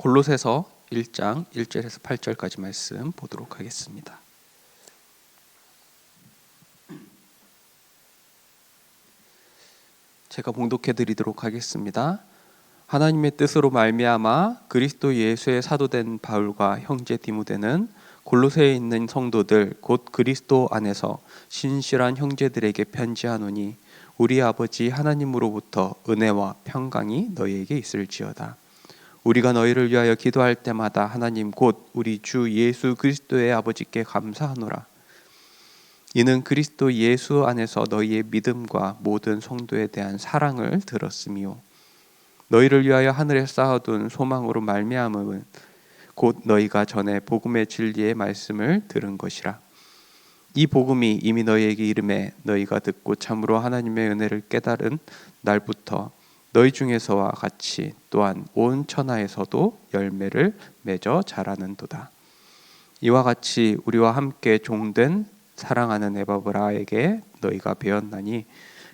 골로새서 1장 1절에서 8절까지 말씀 보도록 하겠습니다. 제가 봉독해 드리도록 하겠습니다. 하나님의 뜻으로 말미암아 그리스도 예수의 사도된 바울과 형제 디모데는 골로새에 있는 성도들 곧 그리스도 안에서 신실한 형제들에게 편지하노니 우리 아버지 하나님으로부터 은혜와 평강이 너희에게 있을지어다. 우리가 너희를 위하여 기도할 때마다 하나님 곧 우리 주 예수 그리스도의 아버지께 감사하노라. 이는 그리스도 예수 안에서 너희의 믿음과 모든 성도에 대한 사랑을 들었으며 너희를 위하여 하늘에 쌓아둔 소망으로 말미암음은 곧 너희가 전에 복음의 진리의 말씀을 들은 것이라. 이 복음이 이미 너희에게 이름에 너희가 듣고 참으로 하나님의 은혜를 깨달은 날부터 너희 중에서와 같이 또한 온 천하에서도 열매를 맺어 자라는도다. 이와 같이 우리와 함께 종된 사랑하는 에바브라에게 너희가 배웠나니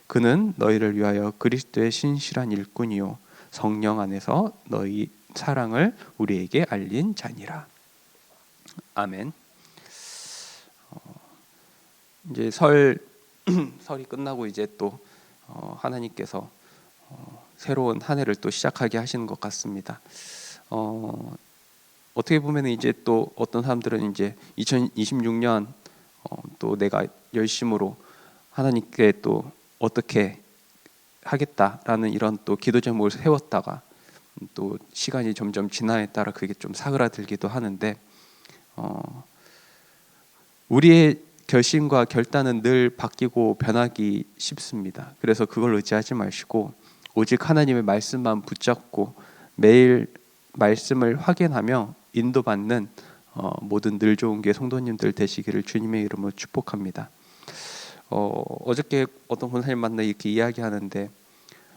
그는 너희를 위하여 그리스도의 신실한 일꾼이요 성령 안에서 너희 사랑을 우리에게 알린 자니라. 아멘. 이제 설이 끝나고 이제 또 하나님께서 새로운 한 해를 또 시작하게 하시는 것 같습니다. 어떻게 보면 이제 또 어떤 사람들은 이제 2026년 또 내가 열심으로 하나님께 또 어떻게 하겠다라는 이런 또 기도 제목을 세웠다가 또 시간이 점점 지나에 따라 그게 좀 사그라들기도 하는데 우리의 결심과 결단은 늘 바뀌고 변하기 쉽습니다. 그래서 그걸 의지하지 마시고 오직 하나님의 말씀만 붙잡고 매일 말씀을 확인하며 인도받는 모든 늘 좋은 교회 성도님들 되시기를 주님의 이름으로 축복합니다. 어저께 어떤 권사님 만나 이렇게 이야기하는데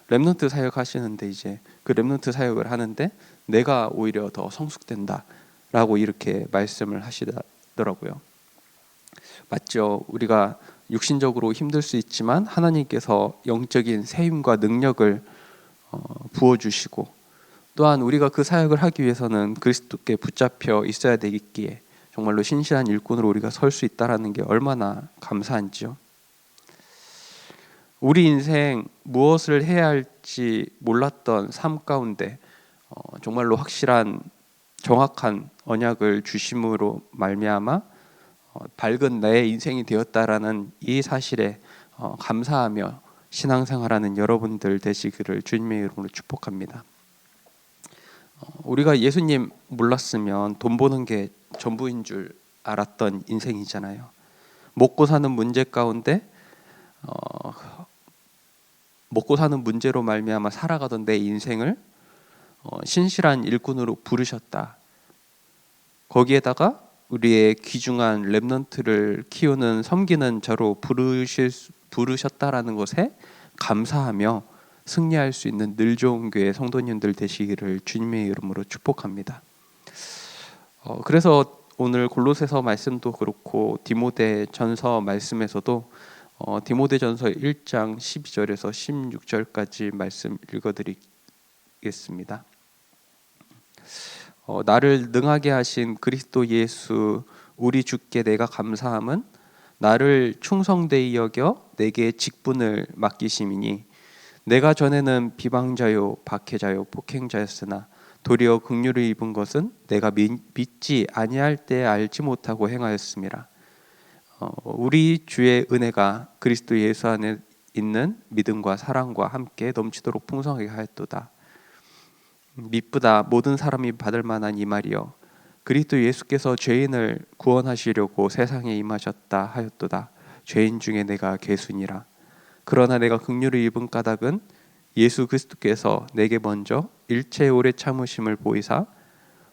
렘넌트 사역 하시는데 이제 그 렘넌트 사역을 하는데 내가 오히려 더 성숙된다라고 이렇게 말씀을 하시더라고요. 맞죠? 우리가 육신적으로 힘들 수 있지만 하나님께서 영적인 세임과 능력을 부어주시고 또한 우리가 그 사역을 하기 위해서는 그리스도께 붙잡혀 있어야 되기에 정말로 신실한 일꾼으로 우리가 설 수 있다는 게 얼마나 감사한지요. 우리 인생 무엇을 해야 할지 몰랐던 삶 가운데 정말로 확실한 정확한 언약을 주심으로 말미암아 밝은 내 인생이 되었다라는 이 사실에 감사하며 신앙생활하는 여러분들 되시기를 주님의 이름으로 축복합니다. 우리가 예수님 몰랐으면 돈 버는 게 전부인 줄 알았던 인생이잖아요. 먹고 사는 문제 가운데 먹고 사는 문제로 말미암아 살아가던 내 인생을 신실한 일꾼으로 부르셨다. 거기에다가 우리의 귀중한 렘넌트를 키우는 섬기는 자로 부르셨다라는 것에 감사하며 승리할 수 있는 늘 좋은 교회 성도님들 되시기를 주님의 이름으로 축복합니다. 그래서 오늘 골로새서 말씀도 그렇고 디모데전서 말씀에서도 디모데전서 1장 12절에서 16절까지 말씀 읽어드리겠습니다. 나를 능하게 하신 그리스도 예수 우리 주께 내가 감사함은 나를 충성되이 여겨 내게 직분을 맡기심이니 내가 전에는 비방자요 박해자요 폭행자였으나 도리어 긍휼을 입은 것은 내가 믿지 아니할 때 알지 못하고 행하였음이라. 우리 주의 은혜가 그리스도 예수 안에 있는 믿음과 사랑과 함께 넘치도록 풍성하게 하였도다. 미쁘다 모든 사람이 받을 만한 이 말이여 그리스도 예수께서 죄인을 구원하시려고 세상에 임하셨다 하였도다. 죄인 중에 내가 괴순이라. 그러나 내가 긍휼을 입은 까닭은 예수 그리스도께서 내게 먼저 일체의 오래 참으심을 보이사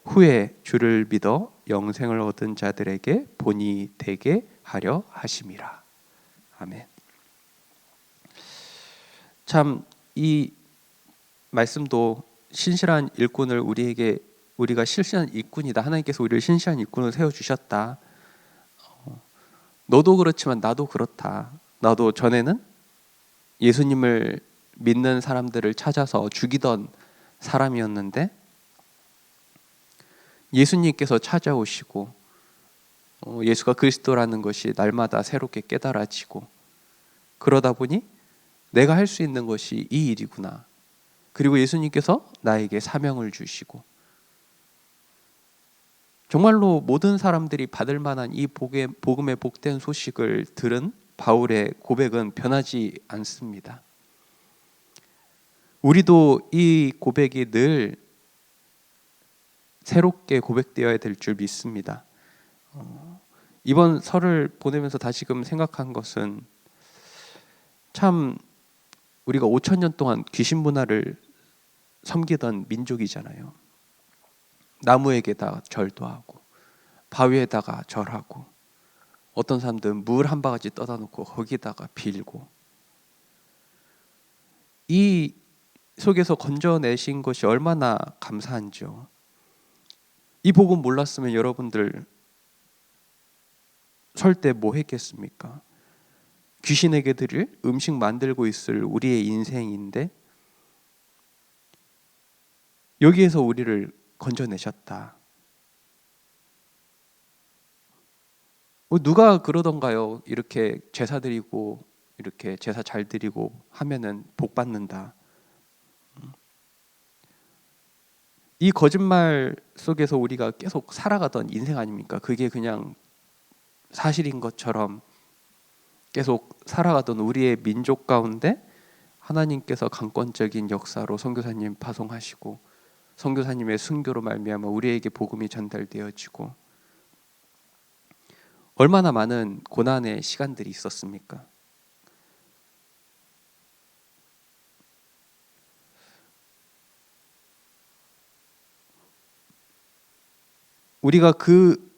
후에 주를 믿어 영생을 얻은 자들에게 본이 되게 하려 하심이라. 아멘. 참 이 말씀도 신실한 일꾼을 우리가 신실한 일꾼이다. 하나님께서 우리를 신실한 일꾼을 세워주셨다. 너도 그렇지만 나도 그렇다. 나도 전에는 예수님을 믿는 사람들을 찾아서 죽이던 사람이었는데 예수님께서 찾아오시고 예수가 그리스도라는 것이 날마다 새롭게 깨달아지고, 그러다 보니 내가 할 수 있는 것이 이 일이구나. 그리고 예수님께서 나에게 사명을 주시고, 정말로 모든 사람들이 받을 만한 이 복음의 복된 소식을 들은 바울의 고백은 변하지 않습니다. 우리도 이 고백이 늘 새롭게 고백되어야 될 줄 믿습니다. 이번 설을 보내면서 다시금 생각한 것은, 참 우리가 5,000년 동안 귀신 문화를 섬기던 민족이잖아요. 나무에게다 절도 하고 바위에다가 절하고, 어떤 사람들은 물 한 바가지 떠다 놓고 거기다가 빌고, 이 속에서 건져내신 것이 얼마나 감사한지요. 이 복음 몰랐으면 여러분들 설 때 뭐 했겠습니까? 귀신에게 드릴 음식 만들고 있을 우리의 인생인데, 여기에서 우리를 건져내셨다. 누가 그러던가요? 이렇게 제사 드리고 이렇게 제사 잘 드리고 하면은 복 받는다. 이 거짓말 속에서 우리가 계속 살아가던 인생 아닙니까? 그게 그냥 사실인 것처럼 계속 살아가던 우리의 민족 가운데 하나님께서 강권적인 역사로 선교사님 파송하시고, 선교사님의 순교로 말미암아 우리에게 복음이 전달되어지고, 얼마나 많은 고난의 시간들이 있었습니까? 우리가 그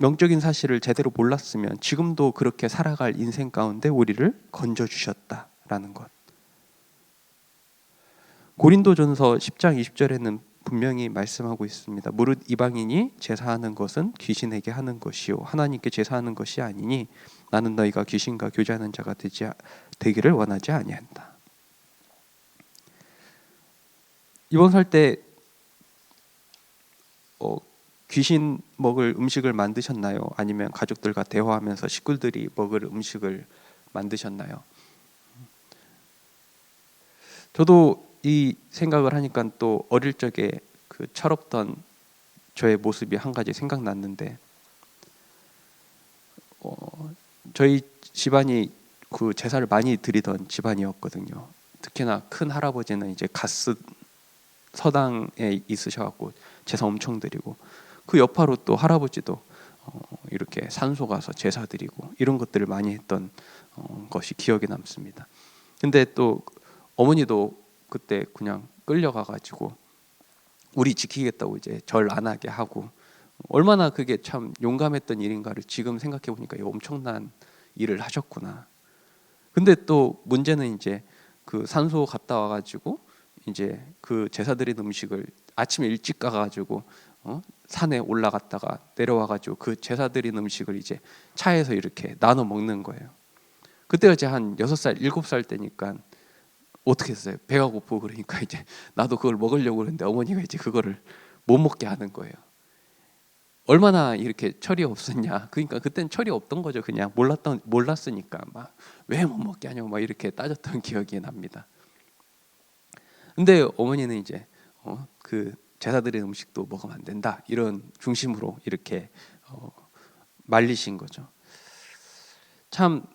명적인 사실을 제대로 몰랐으면 지금도 그렇게 살아갈 인생 가운데 우리를 건져주셨다라는 것. 고린도전서 10장 20절에는 분명히 말씀하고 있습니다. 무릇 이방인이 제사하는 것은 귀신에게 하는 것이요 하나님께 제사하는 것이 아니니 나는 너희가 귀신과 교제하는 자가 되기를 원하지 아니한다. 이번 설 때 귀신 먹을 음식을 만드셨나요? 아니면 가족들과 대화하면서 식구들이 먹을 음식을 만드셨나요? 저도 이 생각을 하니까 또 어릴 적에 그 철없던 저의 모습이 한 가지 생각났는데, 저희 집안이 그 제사를 많이 드리던 집안이었거든요. 특히나 큰 할아버지는 이제 가스 서당에 있으셔갖고 제사 엄청 드리고, 그 여파로 또 할아버지도 이렇게 산소 가서 제사 드리고 이런 것들을 많이 했던 것이 기억에 남습니다. 근데 또 어머니도 그때 그냥 끌려가가지고 우리 지키겠다고 이제 절 안 하게 하고, 얼마나 그게 참 용감했던 일인가를 지금 생각해 보니까 엄청난 일을 하셨구나. 근데 또 문제는 이제 그 산소 갔다 와가지고 이제 그 제사 드린 음식을 아침에 일찍 가가지고 산에 올라갔다가 내려와가지고 그 제사 드린 음식을 이제 차에서 이렇게 나눠 먹는 거예요. 그때가 이제 한 6살, 7살 때니까 어떻게 했어요? 배가 고프고 그러니까 이제 나도 그걸 먹으려고 그러는데 어머니가 이제 그거를 못 먹게 하는 거예요. 얼마나 이렇게 철이 없었냐. 그러니까 그때는 철이 없던 거죠. 그냥 몰랐으니까 막 왜 못 먹게 하냐고 막 이렇게 따졌던 기억이 납니다. 근데 어머니는 이제 그 제사 드린 음식도 먹으면 안 된다, 이런 중심으로 이렇게 말리신 거죠. 참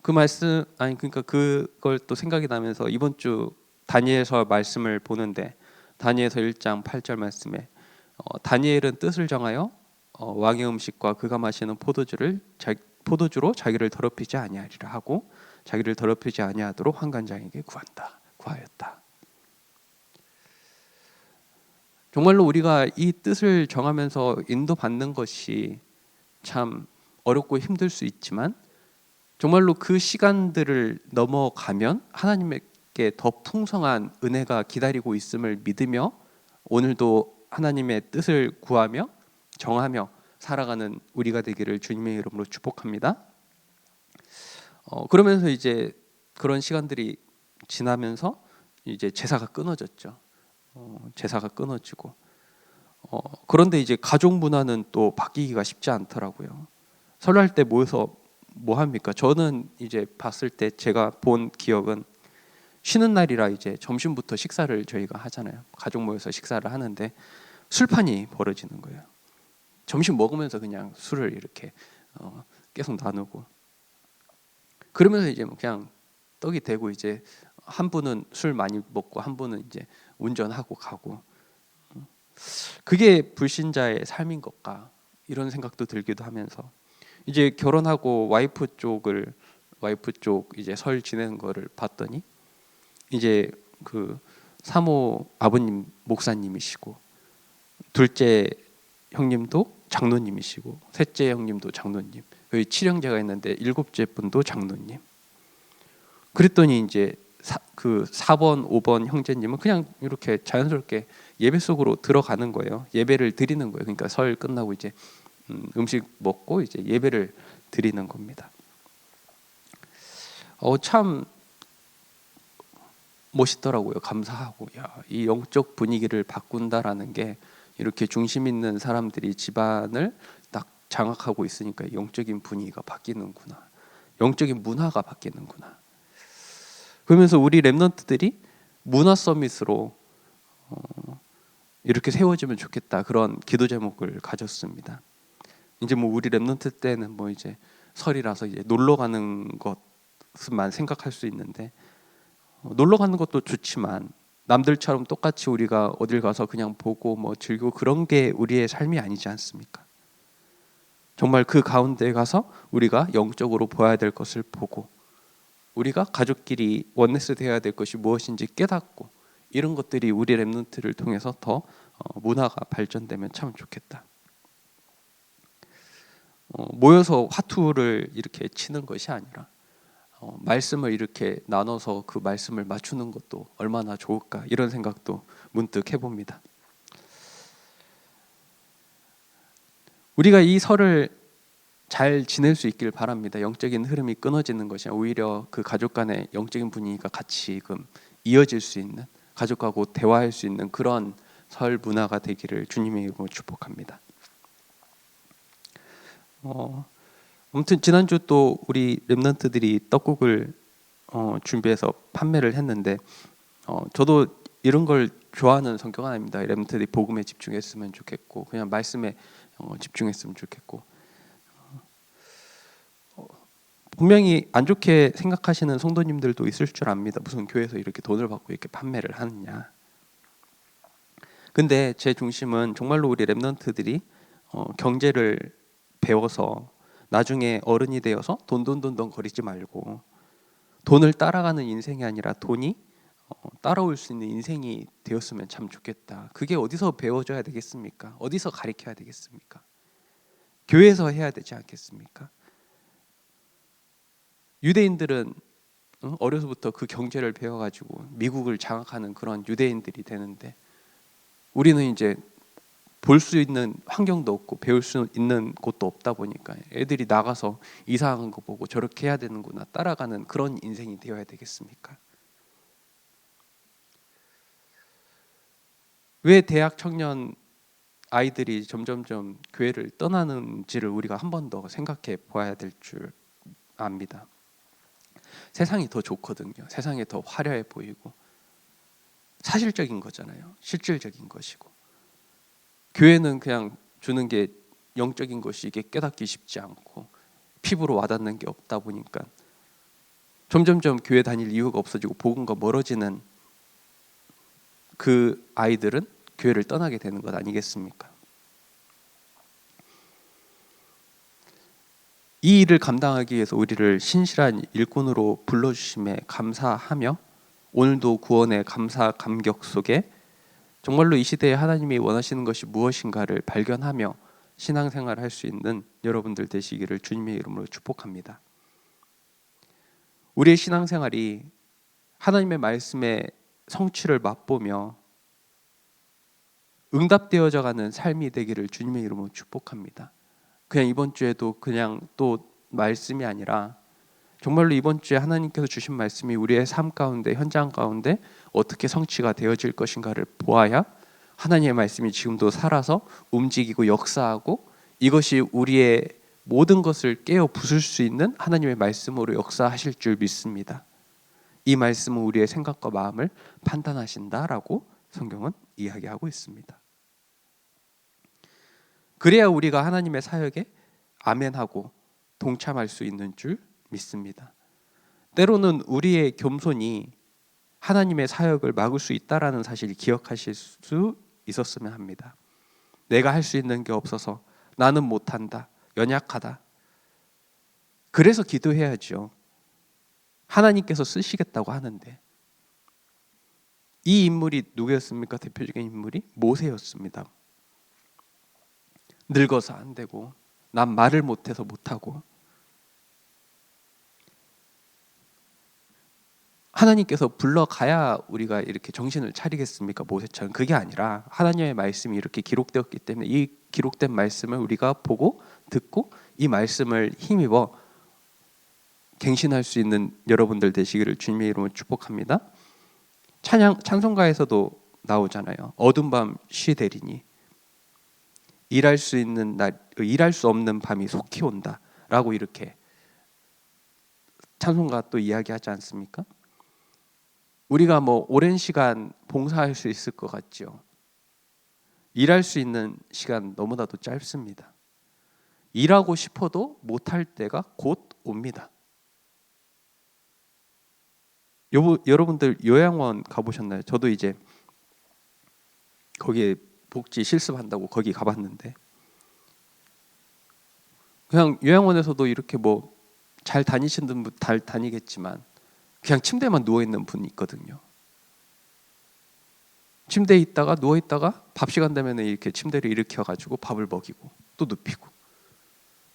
그 말씀, 그러니까 그걸 또 생각이 나면서 이번 주 다니엘서 말씀을 보는데, 다니엘서 1장 8절 말씀에 다니엘은 뜻을 정하여 왕의 음식과 그가 마시는 포도주로 자기를 더럽히지 아니하리라 하고 자기를 더럽히지 아니하도록 환관장에게 구하였다. 정말로 우리가 이 뜻을 정하면서 인도받는 것이 참 어렵고 힘들 수 있지만, 정말로 그 시간들을 넘어가면 하나님께 더 풍성한 은혜가 기다리고 있음을 믿으며 오늘도 하나님의 뜻을 구하며 정하며 살아가는 우리가 되기를 주님의 이름으로 축복합니다. 그러면서 이제 그런 시간들이 지나면서 이제 제사가 끊어졌죠. 제사가 끊어지고 그런데 이제 가족 문화는 또 바뀌기가 쉽지 않더라고요. 설날 때 모여서 뭐 합니까? 저는 이제 봤을 때 제가 본 기억은 쉬는 날이라 이제 점심부터 식사를 저희가 하잖아요. 가족 모여서 식사를 하는데 술판이 벌어지는 거예요. 점심 먹으면서 그냥 술을 이렇게 계속 나누고, 그러면서 이제 그냥 떡이 되고, 이제 한 분은 술 많이 먹고 한 분은 이제 운전하고 가고, 그게 불신자의 삶인 것까 이런 생각도 들기도 하면서, 이제 결혼하고 와이프 쪽 이제 설 지내는 거를 봤더니 이제 그 사모 아버님 목사님이시고, 둘째 형님도 장로님이시고, 셋째 형님도 장로님, 여기 칠형제가 있는데 일곱째 분도 장로님. 그랬더니 이제 그 4번, 5번 형제님은 그냥 이렇게 자연스럽게 예배 속으로 들어가는 거예요. 예배를 드리는 거예요. 그러니까 설 끝나고 이제 음식 먹고 이제 예배를 드리는 겁니다. 참 멋있더라고요. 감사하고, 이 영적 분위기를 바꾼다라는 게 이렇게 중심 있는 사람들이 집안을 딱 장악하고 있으니까 영적인 분위기가 바뀌는구나, 영적인 문화가 바뀌는구나. 그러면서 우리 랩런트들이 문화 서밋으로 이렇게 세워지면 좋겠다, 그런 기도 제목을 가졌습니다. 이제 뭐 우리 랩런트 때는 뭐 이제 설이라서 이제 놀러 가는 것만 생각할 수 있는데, 놀러 가는 것도 좋지만 남들처럼 똑같이 우리가 어딜 가서 그냥 보고 뭐 즐기고 그런 게 우리의 삶이 아니지 않습니까? 정말 그 가운데 가서 우리가 영적으로 보아야 될 것을 보고, 우리가 가족끼리 원네스 되어야 될 것이 무엇인지 깨닫고, 이런 것들이 우리 랩런트를 통해서 더 문화가 발전되면 참 좋겠다. 모여서 화투를 이렇게 치는 것이 아니라 말씀을 이렇게 나눠서 그 말씀을 맞추는 것도 얼마나 좋을까, 이런 생각도 문득 해봅니다. 우리가 이 설을 잘 지낼 수 있길 바랍니다. 영적인 흐름이 끊어지는 것이 아니라 오히려 그 가족 간의 영적인 분위기가 같이 이어질 수 있는, 가족하고 대화할 수 있는 그런 설 문화가 되기를 주님의 이름으로 축복합니다. 아무튼 지난주 또 우리 랩런트들이 떡국을 준비해서 판매를 했는데, 저도 이런 걸 좋아하는 성격 아닙니다. 랩런트들이 복음에 집중했으면 좋겠고, 그냥 말씀에 집중했으면 좋겠고, 분명히 안 좋게 생각하시는 성도님들도 있을 줄 압니다. 무슨 교회에서 이렇게 돈을 받고 이렇게 판매를 하느냐. 근데 제 중심은 정말로 우리 랩런트들이 경제를 배워서 나중에 어른이 되어서 돈 거리지 말고, 돈을 따라가는 인생이 아니라 돈이 따라올 수 있는 인생이 되었으면 참 좋겠다. 그게 어디서 배워줘야 되겠습니까? 어디서 가르쳐야 되겠습니까? 교회에서 해야 되지 않겠습니까? 유대인들은 어려서부터 그 경제를 배워가지고 미국을 장악하는 그런 유대인들이 되는데, 우리는 이제 볼 수 있는 환경도 없고 배울 수 있는 곳도 없다 보니까 애들이 나가서 이상한 거 보고 저렇게 해야 되는구나 따라가는 그런 인생이 되어야 되겠습니까? 왜 대학 청년 아이들이 점점점 교회를 떠나는지를 우리가 한 번 더 생각해 보아야 될 줄 압니다. 세상이 더 좋거든요. 세상이 더 화려해 보이고 사실적인 거잖아요. 실질적인 것이고, 교회는 그냥 주는 게 영적인 것이 이게 깨닫기 쉽지 않고 피부로 와닿는 게 없다 보니까 점점점 교회 다닐 이유가 없어지고 복음과 멀어지는 그 아이들은 교회를 떠나게 되는 것 아니겠습니까? 이 일을 감당하기 위해서 우리를 신실한 일꾼으로 불러주심에 감사하며, 오늘도 구원의 감사 감격 속에 정말로 이 시대에 하나님이 원하시는 것이 무엇인가를 발견하며 신앙생활을 할 수 있는 여러분들 되시기를 주님의 이름으로 축복합니다. 우리의 신앙생활이 하나님의 말씀의 성취를 맛보며 응답되어져 가는 삶이 되기를 주님의 이름으로 축복합니다. 그냥 이번 주에도 그냥 또 말씀이 아니라 정말로 이번 주에 하나님께서 주신 말씀이 우리의 삶 가운데, 현장 가운데 어떻게 성취가 되어질 것인가를 보아야 하나님의 말씀이 지금도 살아서 움직이고 역사하고 이것이 우리의 모든 것을 깨어 부술 수 있는 하나님의 말씀으로 역사하실 줄 믿습니다. 이 말씀은 우리의 생각과 마음을 판단하신다라고 성경은 이야기하고 있습니다. 그래야 우리가 하나님의 사역에 아멘하고 동참할 수 있는 줄 믿습니다. 때로는 우리의 겸손이 하나님의 사역을 막을 수 있다라는 사실을 기억하실 수 있었으면 합니다. 내가 할 수 있는 게 없어서 나는 못한다, 연약하다. 그래서 기도해야죠. 하나님께서 쓰시겠다고 하는데. 이 인물이 누구였습니까? 대표적인 인물이 모세였습니다. 늙어서 안 되고 난 말을 못해서 못하고 하나님께서 불러가야 우리가 이렇게 정신을 차리겠습니까? 모세처럼. 그게 아니라 하나님의 말씀이 이렇게 기록되었기 때문에 이 기록된 말씀을 우리가 보고 듣고 이 말씀을 힘입어 갱신할 수 있는 여러분들 되시기를 주님의 이름으로 축복합니다. 찬송가에서도 나오잖아요. 어두운 밤 쉬되리니 일할 수 없는 밤이 속히 온다라고 이렇게 찬송가 또 이야기하지 않습니까? 우리가 오랜 시간 봉사할 수 있을 것 같죠. 일할 수 있는 시간 너무나도 짧습니다. 일하고 싶어도 못할 때가 곧 옵니다. 여러분들 요양원 가보셨나요? 저도 이제 거기에 복지 실습한다고 거기 가봤는데 그냥 요양원에서도 이렇게 잘 다니시는 분 잘 다니겠지만 그냥 침대만 누워있는 분이 있거든요. 침대에 있다가 누워있다가 밥 시간 되면 이렇게 침대를 일으켜가지고 밥을 먹이고 또 눕히고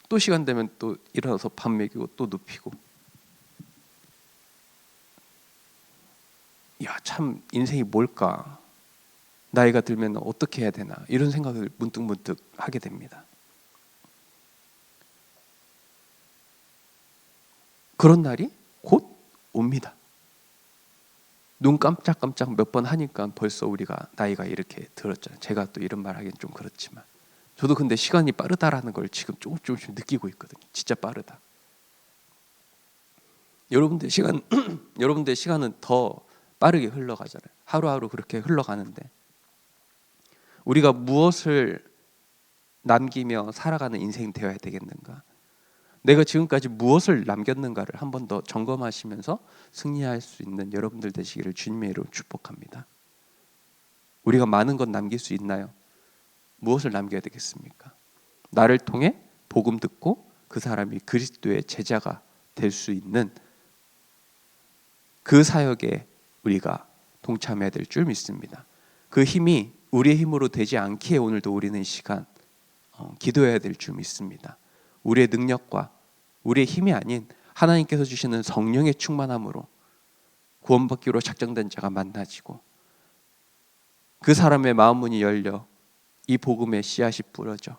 또 시간 되면 또 일어나서 밥 먹이고 또 눕히고. 야, 참 인생이 뭘까? 나이가 들면 어떻게 해야 되나? 이런 생각을 문득문득 하게 됩니다. 그런 날이 곧 옵니다. 눈 깜짝깜짝 몇 번 하니까 벌써 우리가 나이가 이렇게 들었잖아요. 제가 또 이런 말 하기는 좀 그렇지만 저도 근데 시간이 빠르다라는 걸 지금 조금씩 느끼고 있거든요. 진짜 빠르다. 여러분들 시간은 더 빠르게 흘러가잖아요. 하루하루 그렇게 흘러가는데 우리가 무엇을 남기며 살아가는 인생이 되어야 되겠는가? 내가 지금까지 무엇을 남겼는가를 한 번 더 점검하시면서 승리할 수 있는 여러분들 되시기를 주님의 이름으로 축복합니다. 우리가 많은 것 남길 수 있나요? 무엇을 남겨야 되겠습니까? 나를 통해 복음 듣고 그 사람이 그리스도의 제자가 될 수 있는 그 사역에 우리가 동참해야 될 줄 믿습니다. 그 힘이 우리의 힘으로 되지 않기에 오늘도 우리는 이 시간 기도해야 될 줄 믿습니다. 우리의 능력과 우리의 힘이 아닌 하나님께서 주시는 성령의 충만함으로 구원받기로 작정된 자가 만나지고 그 사람의 마음 문이 열려 이 복음의 씨앗이 뿌려져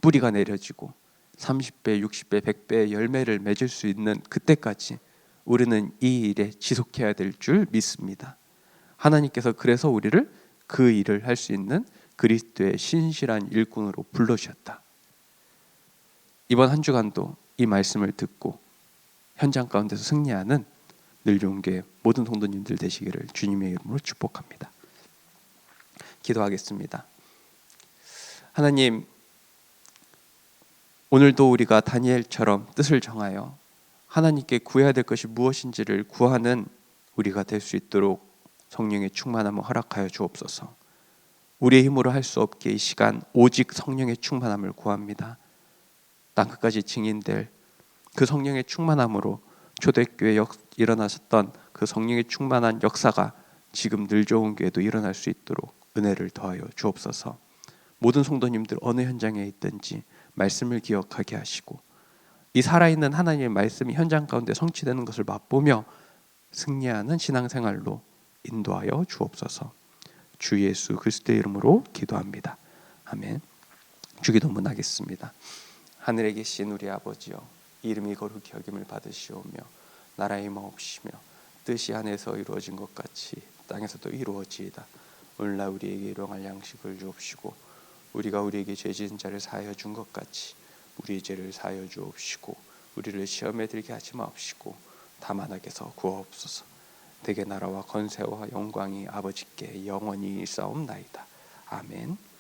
뿌리가 내려지고 30배, 60배, 100배의 열매를 맺을 수 있는 그때까지 우리는 이 일에 지속해야 될 줄 믿습니다. 하나님께서 그래서 우리를 그 일을 할 수 있는 그리스도의 신실한 일꾼으로 불러주셨다. 이번 한 주간도 이 말씀을 듣고 현장 가운데서 승리하는 늘종교회 모든 성도님들 되시기를 주님의 이름으로 축복합니다. 기도하겠습니다. 하나님, 오늘도 우리가 다니엘처럼 뜻을 정하여 하나님께 구해야 될 것이 무엇인지를 구하는 우리가 될 수 있도록 성령의 충만함을 허락하여 주옵소서. 우리의 힘으로 할 수 없게 이 시간 오직 성령의 충만함을 구합니다. 땅끝까지 증인될 그 성령의 충만함으로 초대교회에 일어나셨던 그 성령의 충만한 역사가 지금 늘 좋은 교회도 일어날 수 있도록 은혜를 더하여 주옵소서. 모든 성도님들 어느 현장에 있든지 말씀을 기억하게 하시고 이 살아있는 하나님의 말씀이 현장 가운데 성취되는 것을 맛보며 승리하는 신앙생활로 인도하여 주옵소서. 주 예수 그리스도의 이름으로 기도합니다. 아멘. 주기도문 하겠습니다. 하늘에 계신 우리 아버지여, 이름이 거룩히 여김을 받으시오며 나라의 임하옵시며 뜻이 하늘에서 이루어진 것 같이 땅에서도 이루어지이다. 오늘날 우리에게 일용할 양식을 주옵시고 우리가 우리에게 죄 지은 자를 사하여 준 것 같이 우리의 죄를 사하여 주옵시고 우리를 시험에 들게 하지 마옵시고 다만 악에서 구하옵소서. 대개 나라와 권세와 영광이 아버지께 영원히 있사옵나이다. 아멘.